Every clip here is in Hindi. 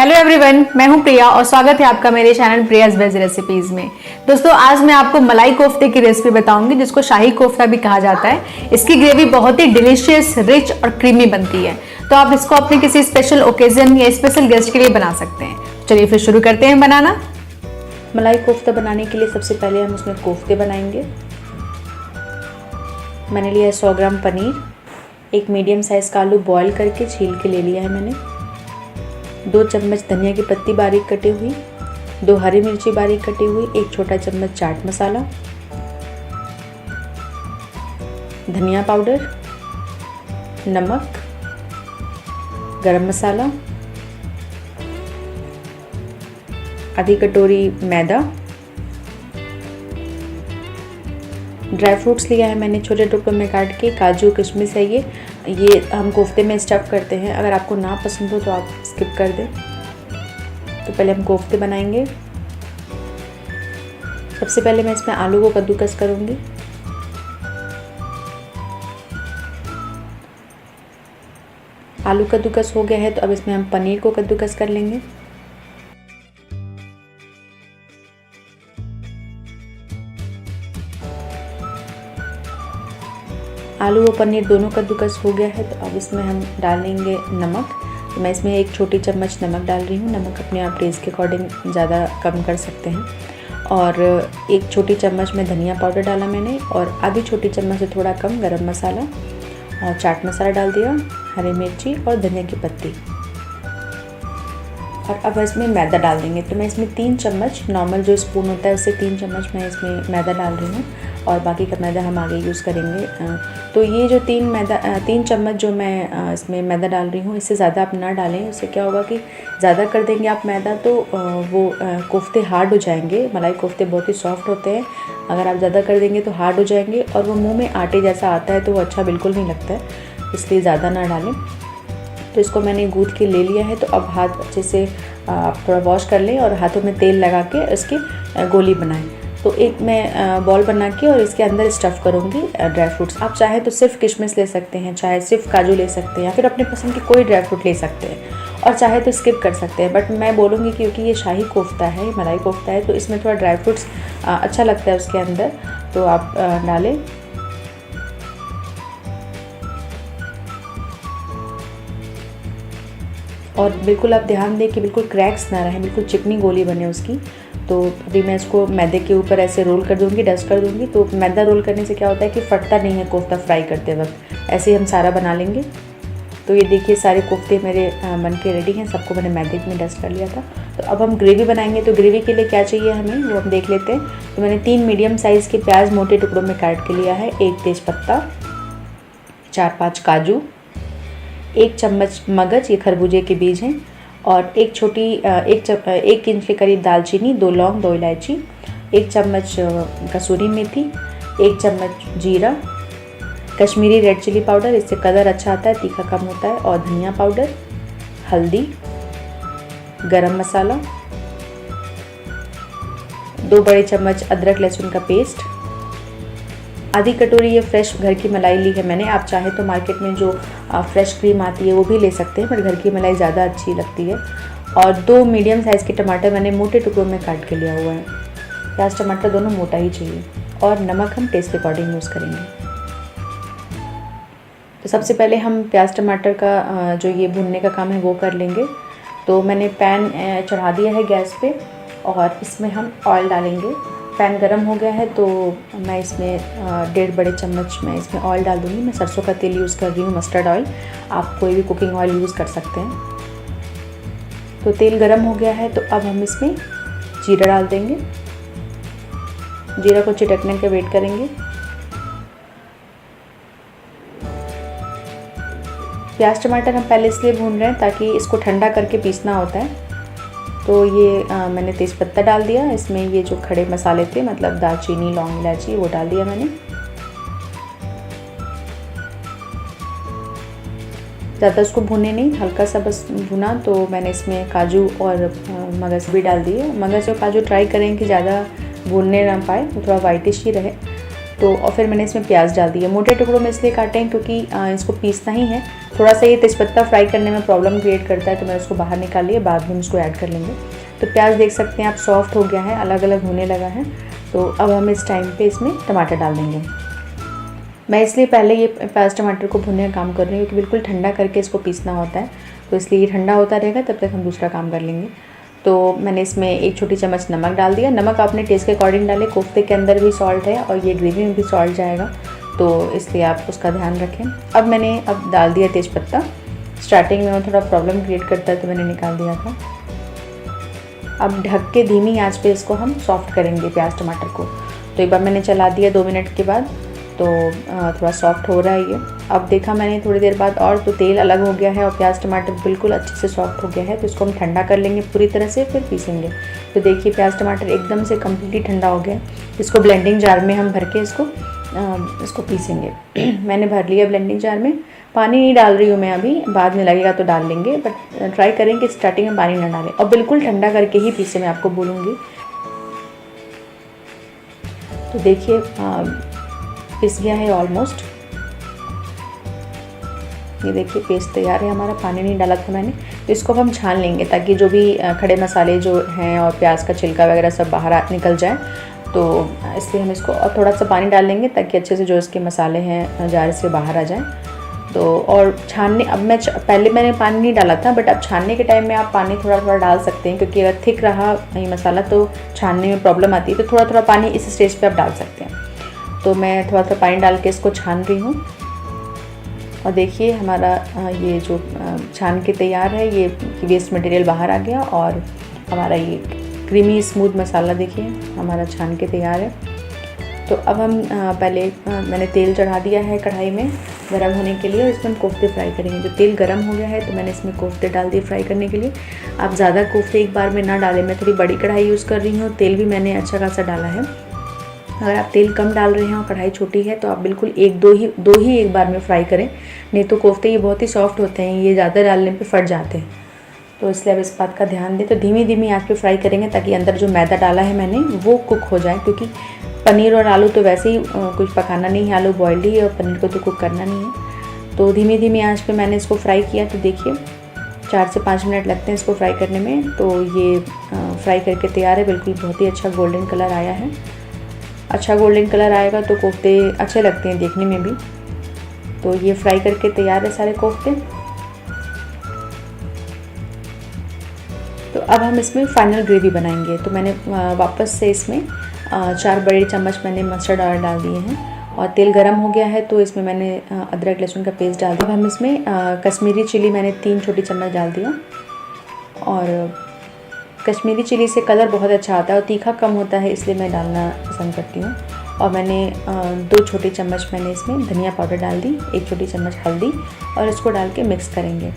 हेलो एवरीवन, मैं हूं प्रिया और स्वागत है आपका मेरे चैनल प्रियाज वेज रेसिपीज में। दोस्तों, आज मैं आपको मलाई कोफ्ते की रेसिपी बताऊंगी जिसको शाही कोफ्ता भी कहा जाता है। इसकी ग्रेवी बहुत ही डिलीशियस, रिच और क्रीमी बनती है, तो आप इसको अपने किसी स्पेशल ओकेजन या स्पेशल गेस्ट के लिए बना सकते हैं। चलिए फिर शुरू करते हैं बनाना। मलाई कोफ्ता बनाने के लिए सबसे पहले हम उसमें कोफ्ते बनाएंगे। मैंने लिया है 100 ग्राम पनीर, एक मीडियम साइज़ का आलू बॉईल करके छील के ले लिया है मैंने, 2 चम्मच धनिया की पत्ती बारीक कटी हुई, 2 हरी मिर्ची बारीक कटी हुई, 1 छोटा चम्मच चाट मसाला, धनिया पाउडर, नमक, गरम मसाला, आधी कटोरी मैदा, ड्राई फ्रूट्स लिया है मैंने छोटे टुकड़ों में काट के, काजू किशमिश है ये हम कोफ्ते में स्टफ़ करते हैं। अगर आपको ना पसंद हो तो आप स्किप कर दें। तो पहले हम कोफ्ते बनाएंगे। सबसे पहले मैं इसमें आलू को कद्दूकस करूँगी। आलू कद्दूकस हो गया है तो अब इसमें हम पनीर को कद्दूकस कर लेंगे। आलू और पनीर दोनों कद्दूकस हो गया है तो अब इसमें हम डालेंगे नमक। तो मैं इसमें 1 छोटी चम्मच नमक डाल रही हूँ। नमक अपने आप टेस्ट के अकॉर्डिंग ज़्यादा कम कर सकते हैं। और 1 छोटी चम्मच में धनिया पाउडर डाला मैंने, और आधी छोटी चम्मच से थोड़ा कम गरम मसाला और चाट मसाला डाल दिया, हरी मिर्ची और धनिया की पत्ती। और अब इसमें मैदा डाल देंगे। तो मैं इसमें 3 चम्मच, नॉर्मल जो स्पून होता है उससे 3 चम्मच मैं इसमें मैदा डाल रही हूँ, और बाकी का मैदा हम आगे यूज़ करेंगे। तो ये जो 3 चम्मच जो मैं इसमें मैदा डाल रही हूँ, इससे ज़्यादा आप ना डालें। उससे क्या होगा कि ज़्यादा कर देंगे आप मैदा तो वो कोफ्ते हार्ड हो जाएंगे। मलाई कोफ्ते बहुत ही सॉफ्ट होते हैं, अगर आप ज़्यादा कर देंगे तो हार्ड हो जाएंगे और वो मुँह में आटे जैसा आता है तो वो अच्छा बिल्कुल नहीं लगता है, इसलिए ज़्यादा ना डालें। तो इसको मैंने गूँथ के ले लिया है। तो अब हाथ अच्छे से आप थोड़ा वॉश कर लें और हाथों में तेल लगा के इसकी गोली बनाएं। तो एक मैं बॉल बना के और इसके अंदर स्टफ़ करूँगी ड्राई फ्रूट्स। आप चाहे तो सिर्फ किशमिश ले सकते हैं, चाहे सिर्फ काजू ले सकते हैं, या फिर अपने पसंद की कोई ड्राई फ्रूट ले सकते हैं, और चाहे तो स्किप कर सकते हैं। बट मैं बोलूँगी क्योंकि ये शाही कोफ्ता है, ये मलाई कोफ्ता है, तो इसमें थोड़ा ड्राई फ्रूट्स अच्छा लगता है उसके अंदर, तो आप डालें। और बिल्कुल आप ध्यान दें कि बिल्कुल क्रैक्स ना रहें, बिल्कुल चिकनी गोली बने उसकी। तो अभी मैं इसको मैदे के ऊपर ऐसे रोल कर दूँगी, डस्ट कर दूँगी। तो मैदा रोल करने से क्या होता है कि फटता नहीं है कोफ्ता फ्राई करते वक्त। ऐसे ही हम सारा बना लेंगे। तो ये देखिए सारे कोफ्ते मेरे बन के रेडी हैं, सबको मैंने मैदे में डस्ट कर लिया था। तो अब हम ग्रेवी बनाएंगे। तो ग्रेवी के लिए क्या चाहिए हमें वो हम देख लेते हैं। तो मैंने 3 मीडियम साइज़ के प्याज मोटे टुकड़ों में काट के लिया है, 1 तेज़पत्ता, 4-5 काजू, 1 चम्मच मगज, ये खरबूजे के बीज हैं, और 1 इंच के करीब दालचीनी, 2 लौंग, 2 इलायची, 1 चम्मच कसूरी मेथी, 1 चम्मच जीरा, कश्मीरी रेड चिली पाउडर, इससे कलर अच्छा आता है, तीखा कम होता है, और धनिया पाउडर, हल्दी, गरम मसाला, 2 बड़े चम्मच अदरक लहसुन का पेस्ट, आधी कटोरी ये फ्रेश घर की मलाई ली है मैंने। आप चाहे तो मार्केट में जो फ्रेश क्रीम आती है वो भी ले सकते हैं, पर घर की मलाई ज़्यादा अच्छी लगती है। और 2 मीडियम साइज़ के टमाटर मैंने मोटे टुकड़ों में काट के लिया हुआ है। प्याज टमाटर दोनों मोटा ही चाहिए, और नमक हम टेस्ट के अकॉर्डिंग यूज़ करेंगे। तो सबसे पहले हम प्याज टमाटर का जो ये भुनने का काम है वो कर लेंगे। तो मैंने पैन चढ़ा दिया है गैस पे, और इसमें हम ऑयल डालेंगे। पैन गरम हो गया है तो मैं इसमें 1.5 बड़े चम्मच मैं इसमें ऑयल डाल दूँगी। मैं सरसों का तेल यूज़ कर रही हूँ, मस्टर्ड ऑयल। आप कोई भी कुकिंग ऑयल यूज़ कर सकते हैं। तो तेल गरम हो गया है तो अब हम इसमें जीरा डाल देंगे। जीरा को चिटकने के वेट करेंगे। प्याज टमाटर हम पहले इसलिए भून रहे हैं ताकि इसको ठंडा करके पीसना होता है। तो ये मैंने तेज़पत्ता डाल दिया। इसमें ये जो खड़े मसाले थे, मतलब दालचीनी, लौंग, इलायची, वो डाल दिया मैंने। ज़्यादा उसको भुने नहीं, हल्का सा बस भुना। तो मैंने इसमें काजू और मगज भी डाल दिए। मगज और काजू ट्राई करें कि ज़्यादा भूनने ना पाए, थोड़ा वाइटिश ही रहे। तो और फिर मैंने इसमें प्याज डाल दिया। मोटे टुकड़ों में इसलिए काटे हैं क्योंकि इसको पीसना ही है, थोड़ा सा ये तेज़पत्ता फ्राई करने में प्रॉब्लम क्रिएट करता है, तो मैंने उसको बाहर निकाल लिया, बाद में हम इसको ऐड कर लेंगे। तो प्याज देख सकते हैं आप सॉफ्ट हो गया है, अलग अलग होने लगा है। तो अब हम इस टाइम पे इसमें टमाटर डाल देंगे। मैं इसलिए पहले ये प्याज टमाटर को भुनने का काम कर रही हूँ कि बिल्कुल ठंडा करके इसको पीसना होता है, तो इसलिए ये ठंडा होता रहेगा, तब तक हम दूसरा काम कर लेंगे। तो मैंने इसमें 1 छोटी चम्मच नमक डाल दिया। नमक आपने टेस्ट के अकॉर्डिंग डालें, कोफ्ते के अंदर भी सॉल्ट है और ये ग्रेवी में भी सॉल्ट जाएगा, तो इसलिए आप उसका ध्यान रखें। अब मैंने डाल दिया तेज़पत्ता। स्टार्टिंग में वो थोड़ा प्रॉब्लम क्रिएट करता है, तो मैंने निकाल दिया था। अब ढक के धीमी आंच पे इसको हम सॉफ्ट करेंगे प्याज टमाटर को। तो एक बार मैंने चला दिया 2 मिनट के बाद, तो थोड़ा सॉफ्ट हो रहा है ये। अब देखा मैंने थोड़ी देर बाद और, तो तेल अलग हो गया है और प्याज टमाटर बिल्कुल अच्छे से सॉफ्ट हो गया है। तो इसको हम ठंडा कर लेंगे पूरी तरह से, फिर पीसेंगे। तो देखिए प्याज टमाटर एकदम से कम्प्लीटली ठंडा हो गया। इसको ब्लेंडिंग जार में हम भर के इसको पीसेंगे। मैंने भर लिया ब्लेंडिंग जार में। पानी नहीं डाल रही हूँ मैं अभी, बाद में लगेगा तो डाल लेंगे, बट ट्राई करें कि स्टार्टिंग में पानी ना डालें और बिल्कुल ठंडा करके ही पीसे, मैं आपको बोलूँगी। तो देखिए पिस गया है ऑलमोस्ट। ये देखिए पेस्ट तैयार है हमारा, पानी नहीं डाला था मैंने। तो इसको हम छान लेंगे ताकि जो भी खड़े मसाले जो हैं और प्याज का छिलका वगैरह सब बाहर निकल जाए। तो इसलिए हम इसको और थोड़ा सा पानी डाल लेंगे ताकि अच्छे से जो इसके मसाले हैं जार से बाहर आ जाएं। तो और छानने, अब पहले मैंने पानी नहीं डाला था, बट अब छानने के टाइम में आप पानी थोड़ा थोड़ा डाल सकते हैं, क्योंकि अगर थिक रहा ये मसाला तो छानने में प्रॉब्लम आती है। तो थोड़ा थोड़ा पानी इस स्टेज पे आप डाल सकते हैं। तो मैं थोड़ा सा पानी डाल के इसको छान रही हूँ। और देखिए हमारा ये जो छान के तैयार है, ये वेस्ट मटेरियल बाहर आ गया और हमारा ये क्रीमी स्मूथ मसाला देखिए हमारा छान के तैयार है। तो अब हम पहले मैंने तेल चढ़ा दिया है कढ़ाई में गरम होने के लिए, और इसमें हम कोफ्ते फ्राई करेंगे। जो तेल गरम हो गया है तो मैंने इसमें कोफ्ते डाल दिए फ्राई करने के लिए। आप ज़्यादा कोफ्ते एक बार में ना डालें, मैं थोड़ी बड़ी कढ़ाई यूज़ कर रही हूँ, तेल भी मैंने अच्छा खासा डाला है। अगर आप तेल कम डाल रहे हैं और कढ़ाई छोटी है तो आप बिल्कुल दो ही एक बार में फ्राई करें, नहीं तो कोफ्ते ये बहुत ही सॉफ्ट होते हैं, ये ज़्यादा डालने पे फट जाते हैं। तो इसलिए अब इस बात का ध्यान दें। तो धीमी धीमी आंच पे फ्राई करेंगे ताकि अंदर जो मैदा डाला है मैंने वो कुक हो जाए, क्योंकि पनीर और आलू तो वैसे ही कुछ पकाना नहीं है, आलू बॉइल्ड ही है और पनीर को तो कुक करना नहीं है। तो धीमी धीमी आंच पे मैंने इसको फ्राई किया। तो देखिए 4 से 5 मिनट लगते हैं इसको फ्राई करने में। तो ये फ्राई करके तैयार है, बिल्कुल बहुत ही अच्छा गोल्डन कलर आया है। अच्छा गोल्डन कलर आएगा तो कोफ्ते अच्छे लगते हैं देखने में भी। तो ये फ्राई करके तैयार है सारे कोफ्ते। तो अब हम इसमें फाइनल ग्रेवी बनाएंगे। तो मैंने वापस से इसमें 4 बड़े चम्मच मैंने मस्टर्ड ऑयल डाल दिए हैं और तेल गरम हो गया है, तो इसमें मैंने अदरक लहसुन का पेस्ट डाल दिया। अब हम इसमें कश्मीरी चिली मैंने 3 छोटी चम्मच डाल दिया। और कश्मीरी चिली से कलर बहुत अच्छा आता है और तीखा कम होता है, इसलिए मैं डालना पसंद करती हूँ। और मैंने 2 छोटे चम्मच मैंने इसमें धनिया पाउडर डाल दी, 1 छोटी चम्मच हल्दी, और इसको डाल के मिक्स करेंगे।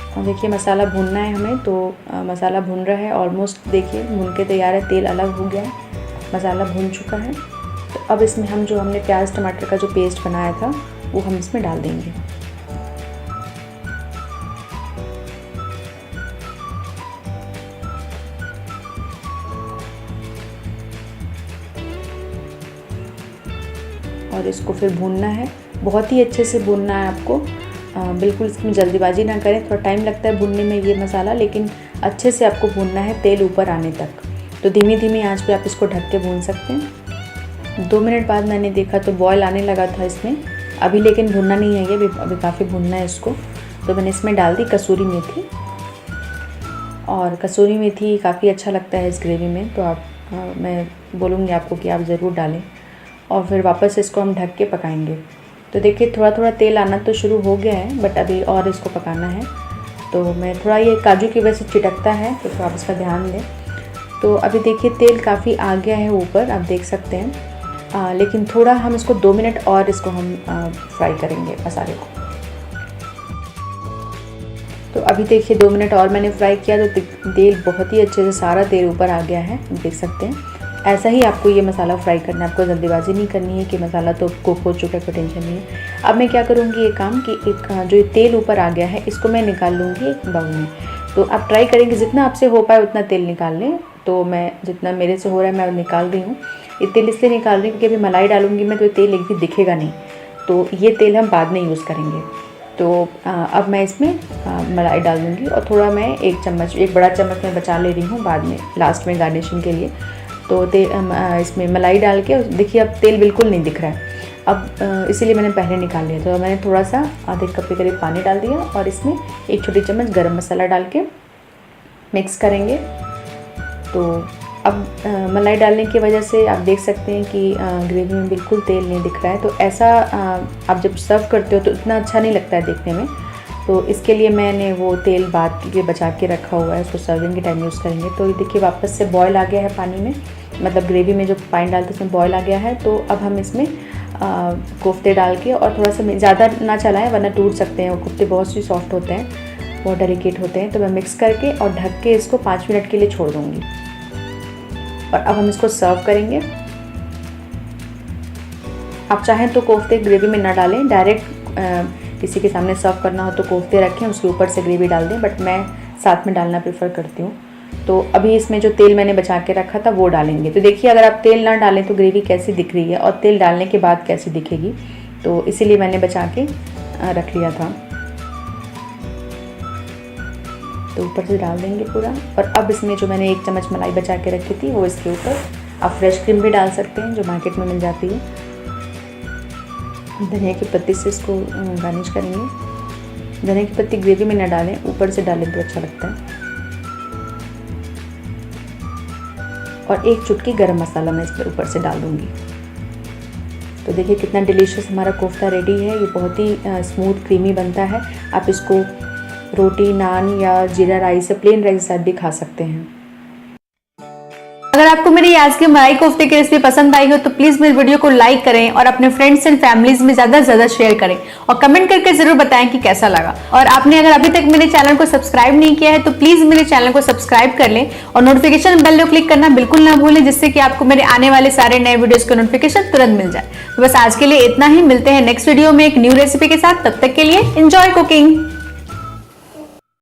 और देखिए मसाला भूनना है हमें, तो मसाला भून रहा है ऑलमोस्ट। देखिए भून के तैयार है, तेल अलग हो गया है, मसाला भून चुका है। तो अब इसमें हम जो हमने प्याज टमाटर का जो पेस्ट बनाया था वो हम इसमें डाल देंगे। और इसको फिर भूनना है, बहुत ही अच्छे से भूनना है आपको। बिल्कुल इसमें जल्दीबाजी ना करें, थोड़ा टाइम लगता है भूनने में ये मसाला, लेकिन अच्छे से आपको भूनना है तेल ऊपर आने तक। तो धीमी धीमी आंच पे आप इसको ढक के भून सकते हैं। 2 मिनट बाद मैंने देखा तो बॉयल आने लगा था इसमें अभी, लेकिन भुनना नहीं है ये, अभी काफ़ी भुनना है इसको। तो मैंने इसमें डाल दी कसूरी मेथी, और कसूरी मेथी काफ़ी अच्छा लगता है इस ग्रेवी में, तो आप मैं बोलूँगी आपको कि आप ज़रूर डालें। और फिर वापस इसको हम ढक के पकाएंगे। तो देखिए थोड़ा थोड़ा तेल आना तो शुरू हो गया है, बट अभी और इसको पकाना है। तो मैं थोड़ा, ये काजू की वजह से चिटकता है, तो आप इसका ध्यान दें। तो अभी देखिए तेल काफ़ी आ गया है ऊपर, आप देख सकते हैं। लेकिन थोड़ा हम इसको 2 मिनट और इसको हम फ्राई करेंगे मसाले को। तो अभी देखिए 2 मिनट और मैंने फ्राई किया, तो तेल बहुत ही अच्छे से सारा तेल ऊपर आ गया है, देख सकते हैं। ऐसा ही आपको ये मसाला फ्राई करना है, आपको जल्दीबाजी नहीं करनी है कि मसाला तो कुक हो चुका है, कोई टेंशन नहीं है। अब मैं क्या करूँगी ये काम कि एक जो तेल ऊपर आ गया है इसको मैं निकाल लूँगी एक बाउल में। तो आप ट्राई करेंगे जितना आपसे हो पाए उतना तेल निकाल लें। तो मैं जितना मेरे से हो रहा है मैं निकाल रही हूँ। ये तेल इसलिए निकाल रही हूँ क्योंकि अभी मलाई डालूंगी मैं तो ये तेल एक भी दिखेगा नहीं, तो ये तेल हम बाद में यूज़ करेंगे। तो अब मैं इसमें मलाई डाल दूँगी और थोड़ा मैं एक बड़ा चम्मच मैं बचा ले रही हूँ बाद में लास्ट में गार्निशिंग के लिए। तो इसमें मलाई डाल के देखिए अब तेल बिल्कुल नहीं दिख रहा है, अब इसीलिए मैंने पहले निकाल लिया। तो मैंने थोड़ा सा आधे कप के करीब पानी डाल दिया और इसमें 1 छोटी चम्मच गरम मसाला डाल के मिक्स करेंगे। तो अब मलाई डालने की वजह से आप देख सकते हैं कि ग्रेवी में बिल्कुल तेल नहीं दिख रहा है। तो ऐसा आप जब सर्व करते हो तो इतना अच्छा नहीं लगता है देखने में। तो इसके लिए मैंने वो तेल बाद के बचा के रखा हुआ है, उसको सर्विंग के टाइम यूज़ करेंगे। तो ये देखिए वापस से बॉयल आ गया है पानी में, मतलब ग्रेवी में जो पानी डालते उसमें बॉयल आ गया है। तो अब हम इसमें कोफ्ते डाल के और थोड़ा सा ज़्यादा ना चलाएं वरना टूट सकते हैं, वो कोफ्ते बहुत सी सॉफ्ट होते हैं, बहुत डेलिकेट होते हैं। तो मैं मिक्स करके और ढक के इसको 5 मिनट के लिए छोड़ दूँगी और अब हम इसको सर्व करेंगे। आप चाहें तो कोफ्ते ग्रेवी में ना डालें, डायरेक्ट किसी के सामने सर्व करना हो तो कोफ्ते रखें, उसके ऊपर से ग्रेवी डाल दें, बट मैं साथ में डालना प्रेफर करती हूँ। तो अभी इसमें जो तेल मैंने बचा के रखा था वो डालेंगे। तो देखिए अगर आप तेल ना डालें तो ग्रेवी कैसी दिख रही है और तेल डालने के बाद कैसी दिखेगी, तो इसीलिए मैंने बचा के रख लिया था। तो ऊपर से डाल देंगे पूरा। और अब इसमें जो मैंने 1 चम्मच मलाई बचा के रखी थी वो इसके ऊपर, आप फ्रेश क्रीम भी डाल सकते हैं जो मार्केट में मिल जाती है। धनिया की पत्ती से इसको गार्निश करेंगे। धनिया की पत्ती ग्रेवी में न डालें, ऊपर से डालें तो अच्छा लगता है। और 1 चुटकी गरम मसाला मैं इस पर ऊपर से डाल दूँगी। तो देखिए कितना डिलीशियस हमारा कोफ्ता रेडी है। ये बहुत ही स्मूथ क्रीमी बनता है। आप इसको रोटी, नान या जीरा राइस या प्लेन राइस के साथ भी खा सकते हैं। अगर आपको मेरी आज की मलाई कोफ्ते की रेसिपी पसंद आई हो तो प्लीज मेरे वीडियो को लाइक करें और अपने फ्रेंड्स एंड फैमिलीज में ज्यादा से ज्यादा शेयर करें और कमेंट करके जरूर बताएं कि कैसा लगा। और आपने अगर अभी तक मेरे चैनल को सब्सक्राइब नहीं किया है तो प्लीज मेरे चैनल को सब्सक्राइब कर लें और नोटिफिकेशन बेल को क्लिक करना बिल्कुल ना भूलें, जिससे कि आपको मेरे आने वाले सारे नए वीडियोस के नोटिफिकेशन तुरंत मिल जाए। तो बस आज के लिए इतना ही, मिलते हैं नेक्स्ट वीडियो में एक न्यू रेसिपी के साथ। तब तक के लिए एंजॉय कुकिंग।